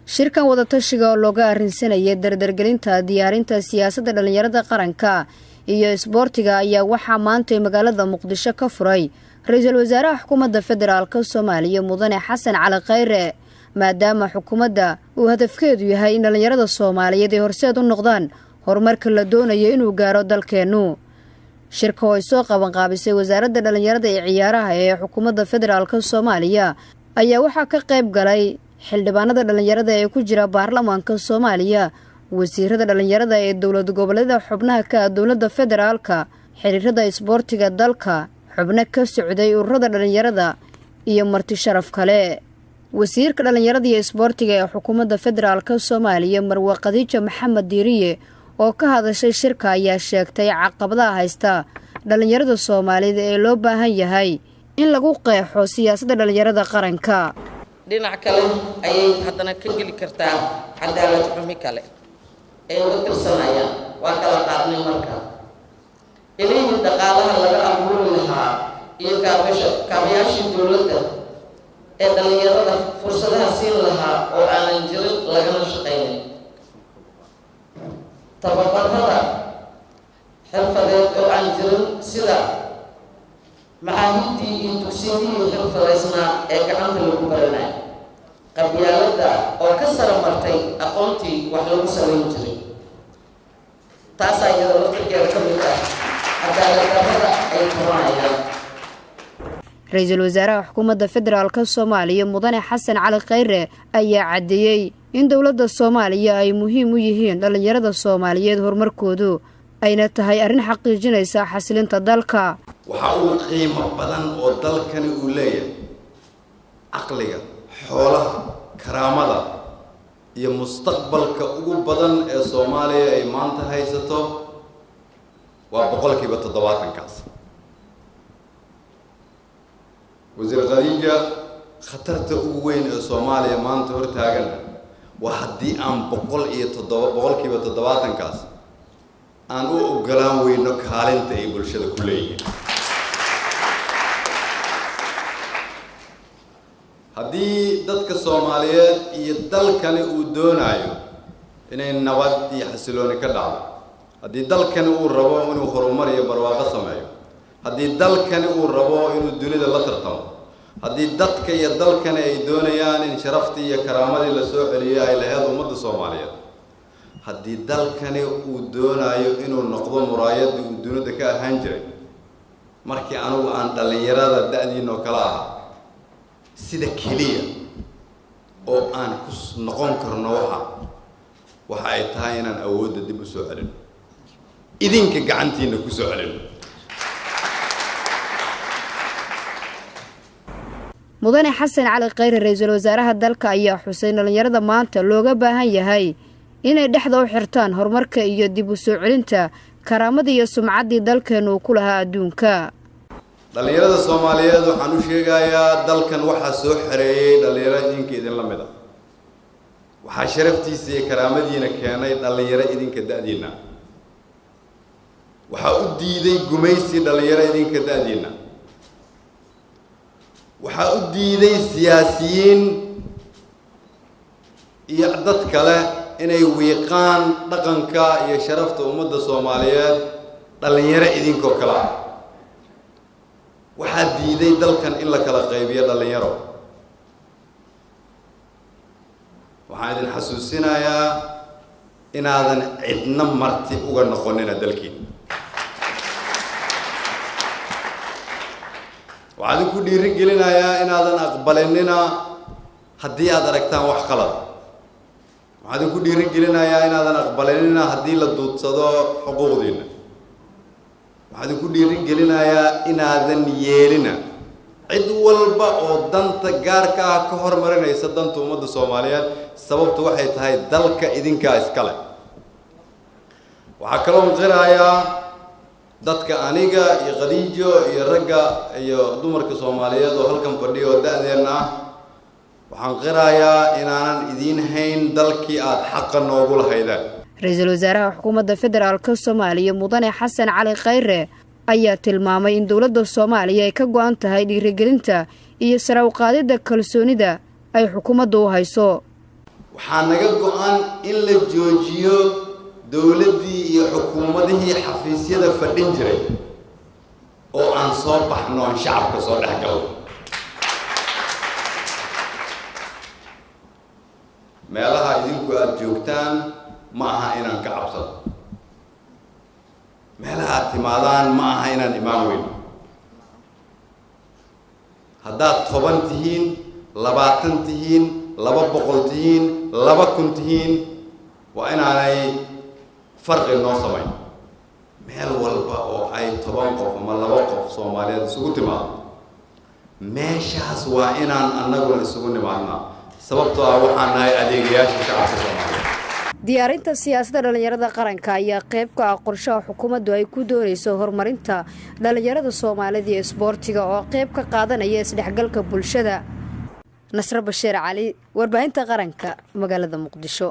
shirkan wadatashiga oo looga arrinsanayay dardargelinta diyaarinta siyaasadda dhalinyarada qaranka iyo isboortiga ayaa waxaa maanta magaalada Muqdisho ka furay ra'iisul wasaaraha xukuumadda federaalka Soomaaliya Mudane Xasan Cali Khayre maadaama xukuumadda uu hadafkeedu yahay in dhalinyarada Soomaaliyeed ay horseed u noqdaan horumarka la doonayo inuu gaaro dalkeenu. shirka oo soo qaban qaabisay wasaaradda dhalinyarada ee ciyaaraha ee xukuumadda federaalka Soomaaliya ayaa waxaa ka qayb galay xildhibaanada dhalinyarada ee ku jira baarlamaanka Soomaaliya, wasiirada dhalinyarada ee dowlad goboleedyada xubnaha ka dowladda federaalka, xiriirada isboortiga dalka, xubno ka socday ururada dhalinyarada iyo marti sharaf kale. wasiirka dhalinyarada iyo isboortiga ee xukuumadda federaalka Soomaaliya Marwa Khadiija Maxamed Diiriye oo ka hadashay shirka ayaa sheegtay caqabadaha haysta dhalinyarada Soomaaliyeed ee loo baahan yahay in lagu qeexo siyaasadda dhalinyarada qaranka. dhinac kale ayay haddana ka geli kartaa cadaalad xumi kale ee uga tirsanayaan waa kala qaadnay marka ilaahay dhaqaalaha laga abuuri lahaa iyo kaabayaashii dowladda ee dhalinyarada fursadaha siin lahaa oo aanan jirin lagana shaqaynin tababarada xirfadeed oo aan jirin sida macaahidii iyo dugsiyadii xirfadeysnaa ee gacanta lagu baranayo qabyaaladda oo ka sara martay aqoontii wax lagu samayn jiray taasaa iyada laftirkeeda ka mid ah cadaaladdarrada ay tabanayaan. ra'iisul wasaaraha xukuumadda federaalka Soomaaliya Mudane Xasan Cali Khayre ayaa cadeeyay in dowladda Soomaaliya ay muhiim u yihiin dhalinyarada Soomaaliyeed horumarkoodu ayna tahay arrin xaqiijinaysa xasilinta dalka. waxa uu qiimo badan oo dalkani uu leeyahay aqliga, xoolaha, karaamada iyo mustaqbalka ugu badan ee Soomaaliya ay maanta haysato waa 70%. wasiir Khadiija khatarta ugu weyn ee Soomaaliya maanta hortaagan waa haddii aan 70%kaas aan u ogolaan weyno kaalinta ay bulshada ku leeyihiin. haddii dadka Soomaaliyeed iyo dalkani uu doonayo inay nabad iyo xasilooni ka dhacdo, haddii dalkani uu rabo inuu horumar iyo barwaaqo sameeyo, haddii dalkani uu rabo inuu dunida la tartamo, haddii dadka iyo dalkani ay doonayaan in sharaftii iyo karaamadii la soo celiyo ay lahayd ummadda Soomaaliyeed, haddii dalkani uu doonayo inuu noqdo muraayadii uu dunida ka ahaan jiray markii anigu aan dhalinyarada da'diinoo kala ahaa, sida keliya oo aan ku noqon karno waxa ay tahay inaan awoodda dib u soo celino, idinka gacantiina ku soo celino. Mudane Xasan Cali Khayre ra'iisul wasaaraha dalka ayaa xusay dhalinyarada maanta looga baahan yahay inay dhexda u xirtaan horumarka iyo dib u soo celinta karaamada iyo sumcaddii dalkeenu ku lahaa adduunka. dhalinyarada Soomaaliyeed waxaan u sheegayaa dalkan waxaa soo xareeyay dhalinyaro idinka idin la mid ah, waxaa sharaftiisa iyo karaamadiina keenay dhalinyaro idinka da'diina, waxaa u diiday gumaysi dhalinyaro idinka da'diina, waxaa u diiday siyaasiyiin iyo dad kale inay wiiqaan dhaqanka iyo sharafta ummadda Soomaaliyeed dhalinyaro idinkoo kale ah. waxaa diiday dalkan in la kala qaybiyo dhalinyaro. waxaan idin xasuusinayaa inaadan cidna marti uga noqonina dalkiina. waxaan idinku dhiirigelinayaa inaadan aqbalinina haddii aad aragtaan wax qalad. waxaan idinku dhiirigelinayaa inaadan aqbalinina haddii la duudsado xuquuqdiina. waxaan idinku dhiirigelinayaa inaadan yeelina cid walba oo danta gaarka ah ka hormarinaysa danta ummadda Soomaaliyeed, sababtu waxay tahay dalka idinkaa iskale. waxaa kaloo qirayaa dadka aniga iyo Khadiijo iyo ragga iyo dumarka Soomaaliyeed oo halkan fadhiyo oo da'deenna ah, waxaan qirayaa inaanan idiin hayn dalkii aad xaqa noogu lahaydeen. ra'iisul wasaaraha xukuumadda federaalka Soomaaliya Mudane Xasan Cali Khayre ayaa tilmaamay in dowladda Soomaaliya ay ka go'an tahay dhiirigelinta iyo sare u qaadida kalsoonida ay xukuumaddu u hayso. waxaa naga go-an in la joojiyo dowladdii iyo xukuumadihii xafiisyada fadhin jiray oo aan soo baxno aan shacabka soo dhex galno. meelaha idinku aad joogtaan ma aha inaan ka cabsado, meelaha aad timaadaan ma aha inaan imaan weyn. haddaad 10 tihiin, 20 tihiin, 200 tihiin, 2,000 tihiin, waa inaanay farqi noo samayn. meel walba oo ay 10 qof ama 2 qof Soomaaliyeed isugu timaado, meeshaas waa inaan annaguna isugu nimaadnaa, sababtoo ah waxaan nahay adeegayaasha shacabka Soomaaliyeed. diyaarinta siyaasadda dhalinyarada qaranka ayaa qayb ka ah qorshaha xukuumaddu ay ku doonayso horumarinta dhalinyarada Soomaaliyeed iyo isboortiga oo qayb ka qaadanaya isdhexgalka bulshada. Nasra Bashiir Cali, warbaahinta qaranka, magaalada Muqdisho.